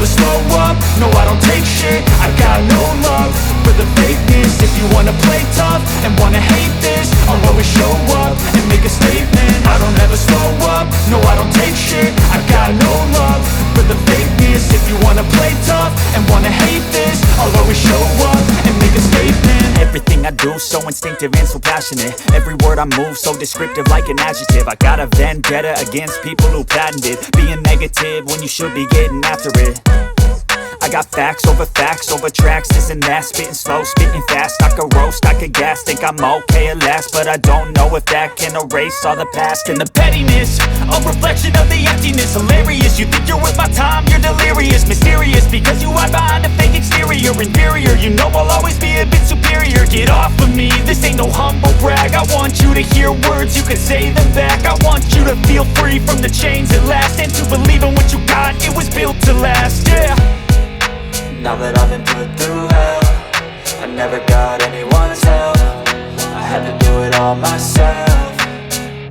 never slow up, no I don't take shit. I got no love for the fakeness. If you wanna play tough and wanna hate this, I'll always show up and make a statement. I don't ever slow up, no I don't take shit. I got no love for the fakeness. If you wanna play tough and wanna hate this, I'll always show up and make a statement. Everything I do so instinctive and so passionate. Every word I move so descriptive like an adjective. I got a vendetta against people who patented being negative when you should be getting after it. I got facts over tracks, this and that. Spitting slow, spitting fast, I could roast, I could gas. Think I'm okay at last, but I don't know if that can erase all the past. And the pettiness, a reflection of the emptiness. Hilarious, you think you're worth my time, you're delirious. Mysterious, because you hide behind a fake exterior. Inferior, you know I'll always be a bit superior. Get off of me, this ain't no humble brag. I want you to hear words, you can say them back. I want you to feel free from the chains at last, and to believe in what you got, it was built to last, yeah. Now that I've been put through hell, I never got anyone's help. I had to do it all myself.